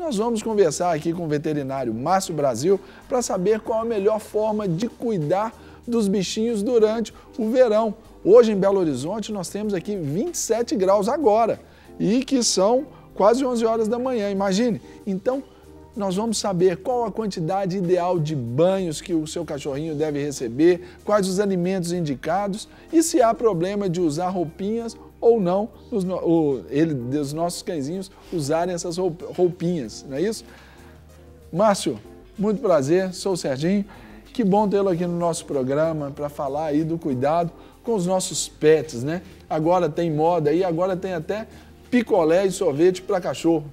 nós vamos conversar aqui com o veterinário Márcio Brasil para saber qual a melhor forma de cuidar dos bichinhos durante o verão. Hoje em Belo Horizonte nós temos aqui 27 graus agora e que são quase 11 horas da manhã, imagine. Então, nós vamos saber qual a quantidade ideal de banhos que o seu cachorrinho deve receber, quais os alimentos indicados e se há problema de usar roupinhas ou não, os nossos cãezinhos usarem essas roupinhas, não é isso? Márcio, muito prazer, sou o Serginho. Que bom tê-lo aqui no nosso programa para falar aí do cuidado com os nossos pets, né? Agora tem moda aí, agora tem até picolé e sorvete para cachorro.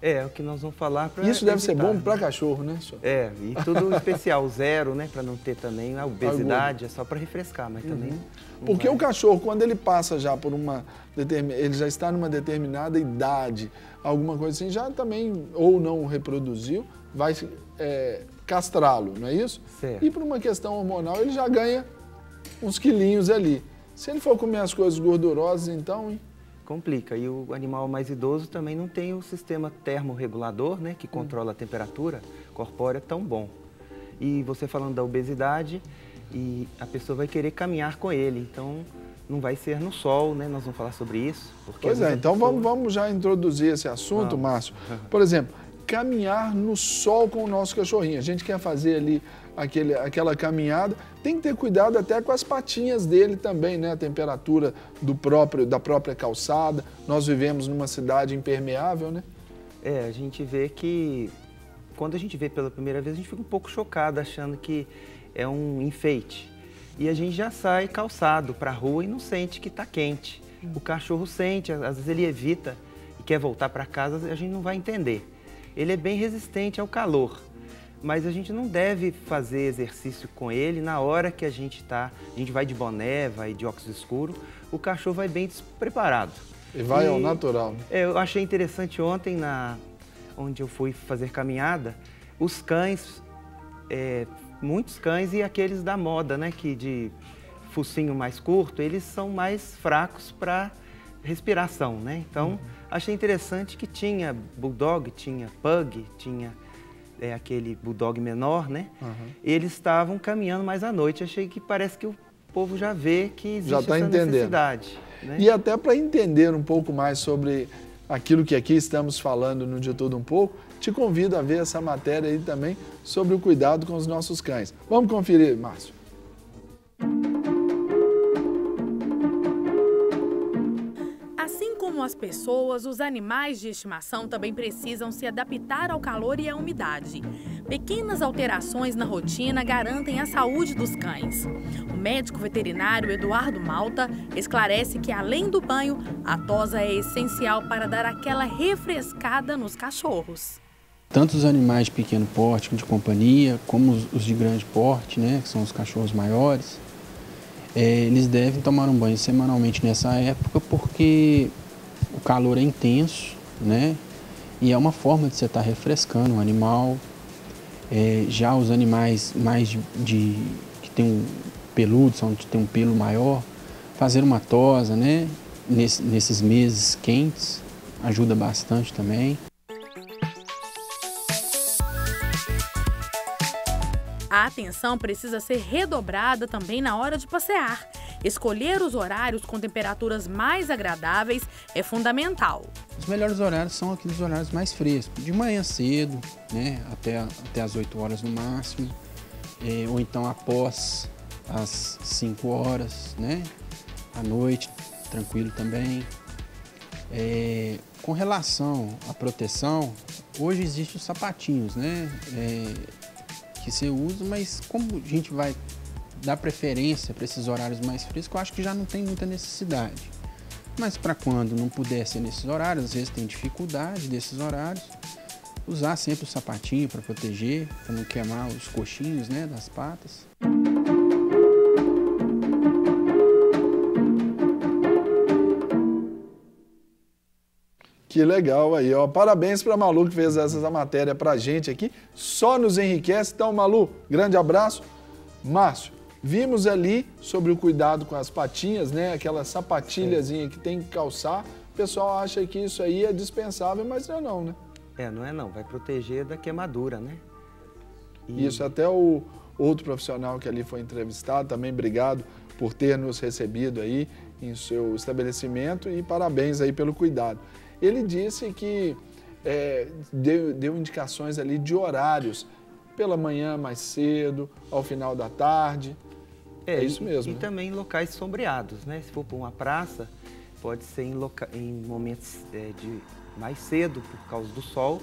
É o que nós vamos falar para isso deve ser bom para cachorro, né, senhor? É, e tudo especial, zero, né, para não ter também a obesidade, é só para refrescar, mas também... Porque o cachorro, quando ele passa já por ele já está numa determinada idade, alguma coisa assim, já também, ou não reproduziu, vai castrá-lo, não é isso? Certo. E por uma questão hormonal, ele já ganha uns quilinhos ali. Se ele for comer as coisas gordurosas, então... Hein? Complica. E o animal mais idoso também não tem o sistema termorregulador, né, que controla a temperatura corpórea tão bom. E você falando da obesidade, e a pessoa vai querer caminhar com ele, então não vai ser no sol, né? Nós vamos falar sobre isso. Pois é, então vamos já introduzir esse assunto, Márcio. Por exemplo, caminhar no sol com o nosso cachorrinho. A gente quer fazer ali aquela caminhada, tem que ter cuidado até com as patinhas dele também, né? A temperatura da própria calçada. Nós vivemos numa cidade impermeável, né? É, a gente vê que, quando a gente vê pela primeira vez, a gente fica um pouco chocado, achando que é um enfeite. E a gente já sai calçado para a rua e não sente que está quente. O cachorro sente, às vezes ele evita e quer voltar para casa, a gente não vai entender. Ele é bem resistente ao calor, mas a gente não deve fazer exercício com ele na hora que a gente vai de boné, vai de óculos escuros, o cachorro vai bem despreparado. E vai ao natural. Eu achei interessante ontem, onde eu fui fazer caminhada, os cães, muitos cães e aqueles da moda, né, que de focinho mais curto, eles são mais fracos para respiração, né? Então, achei interessante que tinha bulldog, tinha pug, tinha aquele bulldog menor, né? Eles estavam caminhando mais à noite. Achei que parece que o povo já vê que existe essa necessidade. Né? E até para entender um pouco mais sobre aquilo que aqui estamos falando no De Tudo Um Pouco, te convido a ver essa matéria aí também sobre o cuidado com os nossos cães. Vamos conferir, Márcio. Como as pessoas, os animais de estimação também precisam se adaptar ao calor e à umidade. Pequenas alterações na rotina garantem a saúde dos cães. O médico veterinário Eduardo Malta esclarece que, além do banho, a tosa é essencial para dar aquela refrescada nos cachorros. Tanto os animais de pequeno porte, de companhia, como os de grande porte, né, que são os cachorros maiores, eles devem tomar um banho semanalmente nessa época, porque o calor é intenso, né? E é uma forma de você estar refrescando o animal. Já os animais mais que tem um peludo, onde tem um pelo maior, fazer uma tosa, né? Nesses meses quentes, ajuda bastante também. A atenção precisa ser redobrada também na hora de passear. Escolher os horários com temperaturas mais agradáveis é fundamental. Os melhores horários são aqueles horários mais frescos, de manhã cedo, né, até as 8 horas no máximo, ou então após as 5 horas, né, à noite, tranquilo também. Com relação à proteção, hoje existem os sapatinhos, né, que você usa, mas como a gente vai dar preferência para esses horários mais frios, eu acho que já não tem muita necessidade. Mas para quando não puder ser nesses horários, às vezes tem dificuldade desses horários, usar sempre o sapatinho para proteger, para não queimar os coxinhos, né, das patas. Que legal aí, ó. Parabéns para a Malu que fez essa matéria para a gente aqui. Só nos enriquece. Então, Malu, grande abraço. Márcio, vimos ali sobre o cuidado com as patinhas, né? Aquela sapatilhazinha que tem que calçar. O pessoal acha que isso aí é dispensável, mas não é não, né? Não é não, vai proteger da queimadura, né? Isso, até o outro profissional que ali foi entrevistado, também obrigado por ter nos recebido aí em seu estabelecimento e parabéns aí pelo cuidado. Ele disse que deu indicações ali de horários, pela manhã mais cedo, ao final da tarde. É isso mesmo. E né? também locais sombreados, né? Se for para uma praça, pode ser em momentos de mais cedo, por causa do sol,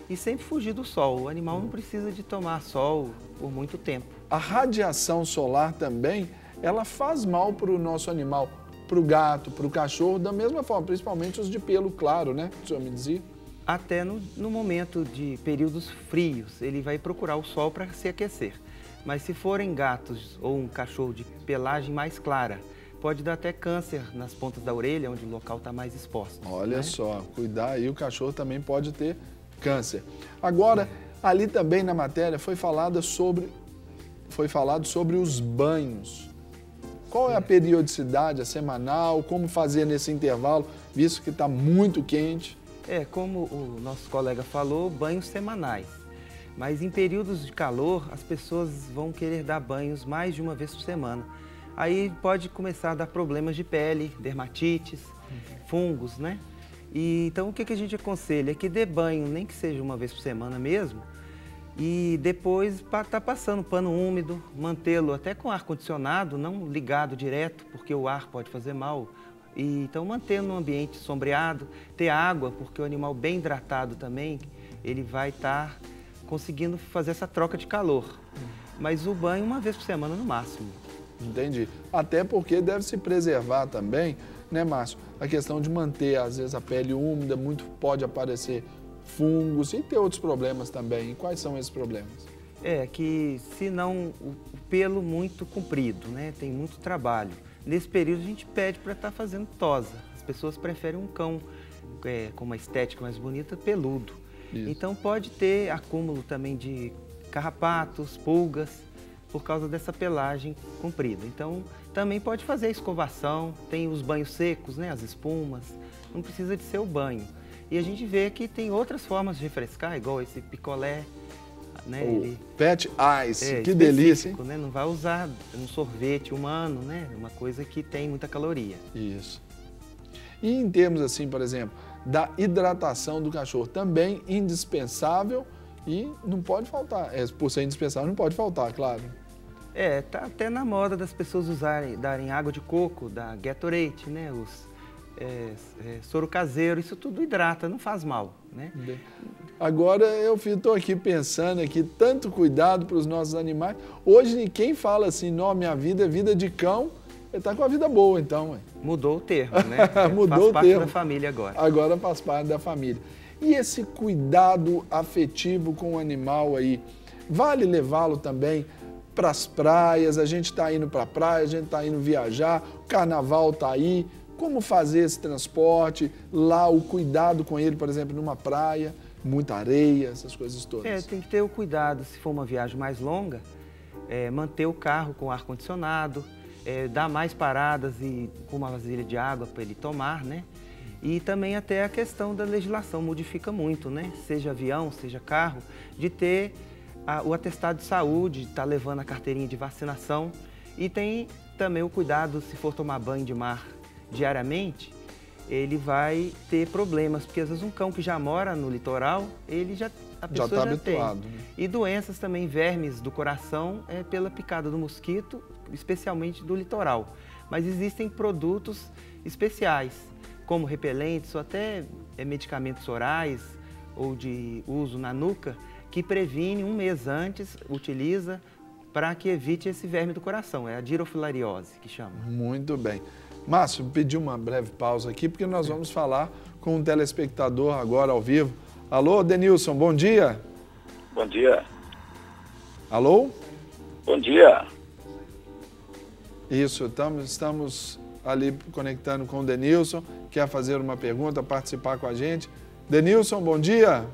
e sempre fugir do sol. O animal não precisa de tomar sol por muito tempo. A radiação solar também, ela faz mal para o nosso animal, para o gato, para o cachorro, da mesma forma, principalmente os de pelo claro, né? O senhor me dizia? Até no momento de períodos frios, ele vai procurar o sol para se aquecer. Mas se forem gatos ou um cachorro de pelagem mais clara, pode dar até câncer nas pontas da orelha, onde o local está mais exposto. Olha só, cuidar aí, o cachorro também pode ter câncer. Agora, ali também na matéria foi falado sobre os banhos. Qual é a periodicidade, a semanal, como fazer nesse intervalo, visto que está muito quente? Como o nosso colega falou, banhos semanais. Mas em períodos de calor, as pessoas vão querer dar banhos mais de uma vez por semana. Aí pode começar a dar problemas de pele, dermatites, fungos, né? Então o que a gente aconselha é que dê banho, nem que seja uma vez por semana mesmo, e depois tá passando pano úmido, mantê-lo até com ar-condicionado, não ligado direto, porque o ar pode fazer mal. Então mantendo um ambiente sombreado, ter água, porque o animal bem hidratado também, ele vai estar conseguindo fazer essa troca de calor. Mas o banho uma vez por semana no máximo. Entendi. Até porque deve se preservar também, né, Márcio? A questão de manter, às vezes, a pele úmida, muito pode aparecer fungos e ter outros problemas também. E quais são esses problemas? Que se não o pelo muito comprido, né? Tem muito trabalho. Nesse período a gente pede para estar fazendo tosa. As pessoas preferem um cão com uma estética mais bonita, peludo. Isso. Então pode ter acúmulo também de carrapatos, pulgas, por causa dessa pelagem comprida. Então também pode fazer a escovação, tem os banhos secos, né, as espumas, não precisa de ser o banho. E a gente vê que tem outras formas de refrescar, igual esse picolé, né? Pet Ice, que delícia, hein? Né? Não vai usar um sorvete humano, né? Uma coisa que tem muita caloria. Isso. E em termos assim, por exemplo, da hidratação do cachorro, também indispensável e não pode faltar. Por ser indispensável, não pode faltar, claro. Tá até na moda das pessoas darem água de coco, da Gatorade, né? Soro caseiro, isso tudo hidrata, não faz mal, né? Agora eu estou aqui pensando aqui, tanto cuidado para os nossos animais. Hoje quem fala assim, não, minha vida é vida de cão, ele está com a vida boa então. Ué. Mudou o termo, né? Mudou o termo. Faz parte da família agora. Agora faz parte da família. E esse cuidado afetivo com o animal aí, vale levá-lo também para as praias? A gente está indo para a praia, a gente está indo viajar, o carnaval está aí. Como fazer esse transporte, lá o cuidado com ele, por exemplo, numa praia, muita areia, essas coisas todas? Tem que ter o cuidado, se for uma viagem mais longa, manter o carro com ar-condicionado, dar mais paradas e com uma vasilha de água para ele tomar, né? E também até a questão da legislação modifica muito, né? Seja avião, seja carro, de ter o atestado de saúde, de estar levando a carteirinha de vacinação. E tem também o cuidado, se for tomar banho de mar diariamente, ele vai ter problemas, porque às vezes um cão que já mora no litoral, a pessoa já habituado, tem. Né? E doenças também, vermes do coração, pela picada do mosquito, especialmente do litoral. Mas existem produtos especiais, como repelentes ou até medicamentos orais ou de uso na nuca, que previne um mês antes, utiliza para que evite esse verme do coração, é a dirofilariose que chama. Muito bem. Márcio, pedi uma breve pausa aqui, porque nós vamos falar com um telespectador agora ao vivo. Alô, Denilson, bom dia. Bom dia. Alô? Bom dia. Isso, estamos ali conectando com o Denilson, quer fazer uma pergunta, participar com a gente. Denilson, bom dia.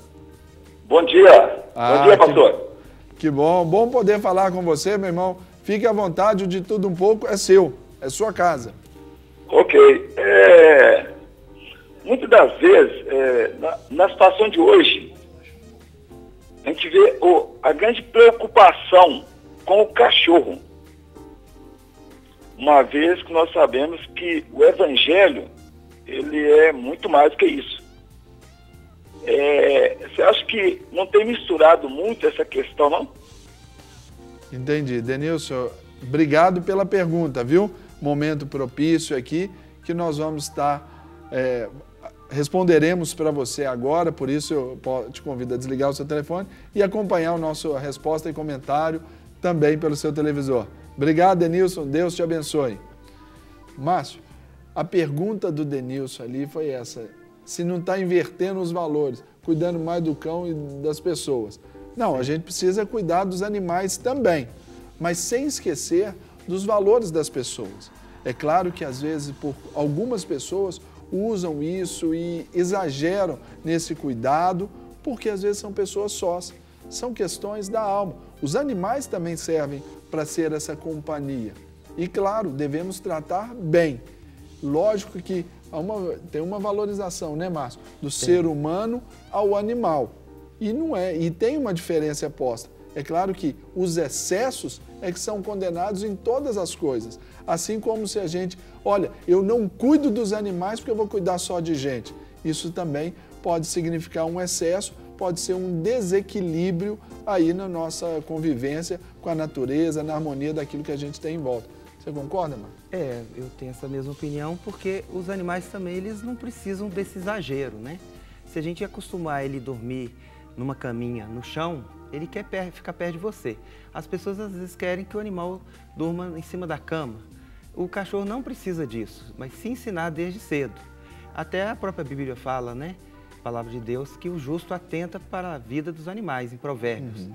Bom dia. Bom dia, pastor. Que bom, bom poder falar com você, meu irmão. Fique à vontade, o de tudo um pouco é seu, é sua casa. Ok. Muitas das vezes, na situação de hoje, gente vê a grande preocupação com o cachorro. Uma vez que nós sabemos que o evangelho, ele é muito mais do que isso. Você acha que não tem misturado muito essa questão, não? Entendi. Denilson, obrigado pela pergunta, viu? Momento propício aqui, que nós vamos estar... responderemos para você agora, por isso eu te convido a desligar o seu telefone e acompanhar a nossa resposta e comentário também pelo seu televisor. Obrigado, Denilson. Deus te abençoe. Márcio, a pergunta do Denilson ali foi essa. Se não está invertendo os valores, cuidando mais do cão e das pessoas. Não, a gente precisa cuidar dos animais também, mas sem esquecer dos valores das pessoas. É claro que, às vezes, algumas pessoas usam isso e exageram nesse cuidado, porque, às vezes, são pessoas sós. São questões da alma. Os animais também servem para ser essa companhia. E, claro, devemos tratar bem. Lógico que tem uma valorização, né, Márcio? Do ser humano ao animal. E tem uma diferença posta. É claro que os excessos é que são condenados em todas as coisas. Assim como se a gente, olha, eu não cuido dos animais porque eu vou cuidar só de gente. Isso também pode significar um excesso, pode ser um desequilíbrio aí na nossa convivência com a natureza, na harmonia daquilo que a gente tem em volta. Você concorda, mano? Eu tenho essa mesma opinião, porque os animais também, eles não precisam desse exagero, né? Se a gente acostumar ele a dormir numa caminha no chão, ele quer ficar perto de você. As pessoas às vezes querem que o animal durma em cima da cama. O cachorro não precisa disso, mas se ensinar desde cedo. Até a própria Bíblia fala, né? A palavra de Deus, que o justo atenta para a vida dos animais, em Provérbios.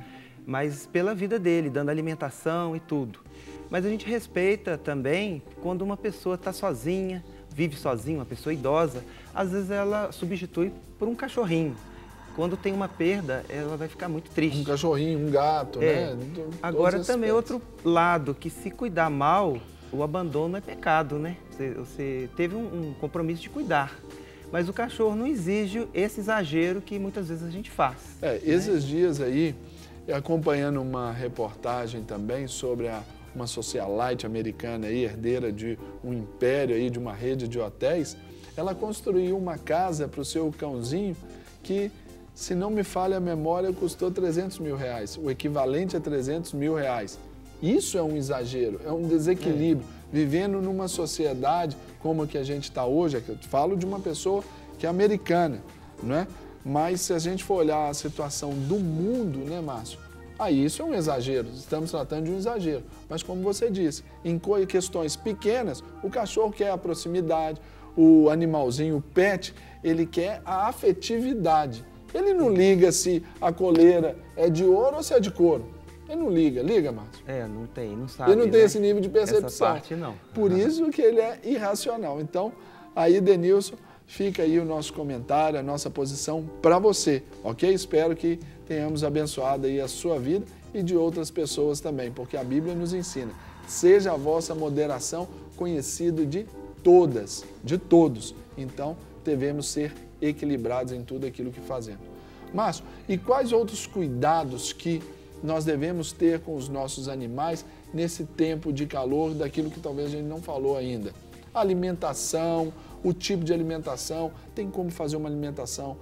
Mas pela vida dele, dando alimentação e tudo. Mas a gente respeita também quando uma pessoa está sozinha, vive sozinha, uma pessoa idosa, às vezes ela substitui por um cachorrinho. Quando tem uma perda, ela vai ficar muito triste. Um cachorrinho, um gato, né? Agora também outro lado, que se cuidar mal, o abandono é pecado, né? Você teve um compromisso de cuidar. Mas o cachorro não exige esse exagero que muitas vezes a gente faz. Esses dias aí, acompanhando uma reportagem também sobre uma socialite americana aí, herdeira de um império aí, de uma rede de hotéis, ela construiu uma casa para o seu cãozinho que, se não me falha a memória, custou 300 mil reais, o equivalente a 300 mil reais. Isso é um exagero, é um desequilíbrio. Vivendo numa sociedade como a que a gente está hoje, eu falo de uma pessoa que é americana, não é? Mas se a gente for olhar a situação do mundo, né, Márcio? Aí isso é um exagero, estamos tratando de um exagero. Mas como você disse, em questões pequenas, o cachorro quer a proximidade, o animalzinho, o pet, ele quer a afetividade. Ele não liga se a coleira é de ouro ou se é de couro. Ele não liga. Liga, Márcio? Não sabe. Ele não tem esse nível de percepção. Essa parte não. Por isso que ele é irracional. Então, aí, Denilson, fica aí o nosso comentário, a nossa posição para você, ok? Espero que tenhamos abençoado aí a sua vida e de outras pessoas também, porque a Bíblia nos ensina. Seja a vossa moderação conhecido de todas, de todos. Então, devemos ser equilibrados em tudo aquilo que fazemos. Márcio, e quais outros cuidados que nós devemos ter com os nossos animais nesse tempo de calor, daquilo que talvez a gente não falou ainda? A alimentação, o tipo de alimentação, tem como fazer uma alimentação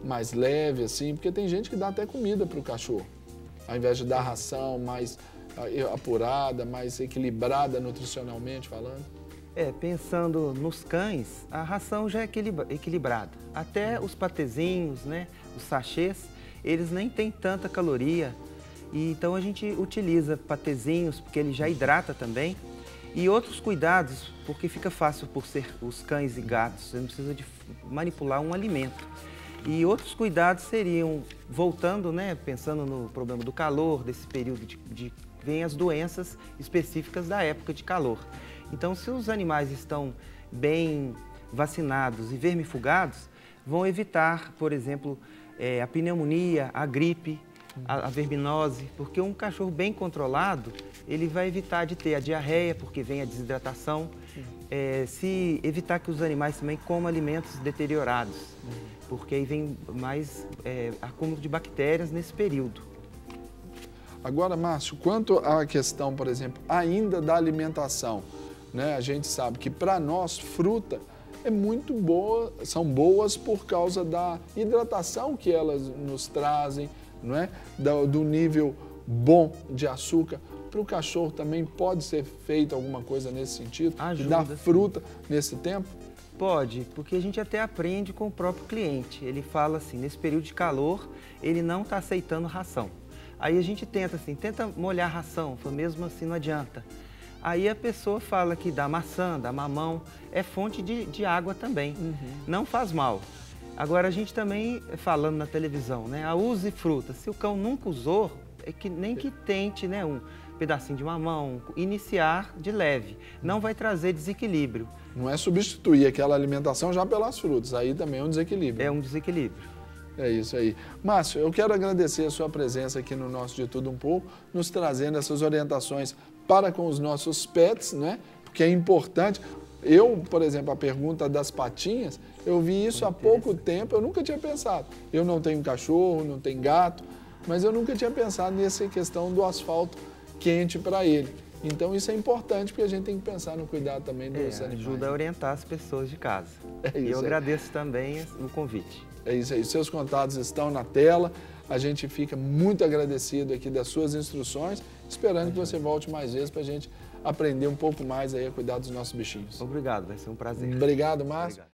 mais leve, assim, porque tem gente que dá até comida para o cachorro, ao invés de dar ração mais apurada, mais equilibrada nutricionalmente falando. Pensando nos cães, a ração já é equilibrada. Até os patezinhos, né, os sachês, eles nem têm tanta caloria, e então a gente utiliza patezinhos, porque ele já hidrata também. E outros cuidados, porque fica fácil por ser os cães e gatos, você não precisa de manipular um alimento. E outros cuidados seriam, voltando, né, pensando no problema do calor, desse período vem as doenças específicas da época de calor. Então, se os animais estão bem vacinados e vermifugados, vão evitar, por exemplo, a pneumonia, a gripe, a verminose, porque um cachorro bem controlado, ele vai evitar de ter a diarreia, porque vem a desidratação, se evitar que os animais também comam alimentos deteriorados. porque aí vem mais acúmulo de bactérias nesse período. Agora, Márcio, quanto à questão, por exemplo, ainda da alimentação, né? A gente sabe que para nós fruta é muito boa, são boas por causa da hidratação que elas nos trazem, não é? Do nível bom de açúcar. Para o cachorro também pode ser feito alguma coisa nesse sentido? Ajuda, de dar fruta nesse tempo? Pode, porque a gente até aprende com o próprio cliente. Ele fala assim, nesse período de calor, ele não está aceitando ração. Aí a gente tenta molhar a ração, mesmo assim não adianta. Aí a pessoa fala que dá maçã, dá mamão, é fonte de água também, não faz mal. Agora a gente também, falando na televisão, né, use fruta. Se o cão nunca usou, nem que tente, né, um pedacinho de mamão, iniciar de leve, não vai trazer desequilíbrio. Não é substituir aquela alimentação já pelas frutas, aí também é um desequilíbrio. É um desequilíbrio. É isso aí. Márcio, eu quero agradecer a sua presença aqui no nosso De Tudo Um Pouco, nos trazendo essas orientações para com os nossos pets, né? Porque é importante. Eu, por exemplo, a pergunta das patinhas, eu vi isso há pouco tempo, eu nunca tinha pensado. Eu não tenho cachorro, não tenho gato, mas eu nunca tinha pensado nessa questão do asfalto quente para ele. Então isso é importante, porque a gente tem que pensar no cuidado também dos animais. Ajuda a orientar as pessoas de casa. E eu agradeço também o convite. É isso aí, seus contatos estão na tela, a gente fica muito agradecido aqui das suas instruções, esperando que você volte mais vezes para a gente aprender um pouco mais aí a cuidar dos nossos bichinhos. Obrigado, vai ser um prazer. Obrigado, Márcio.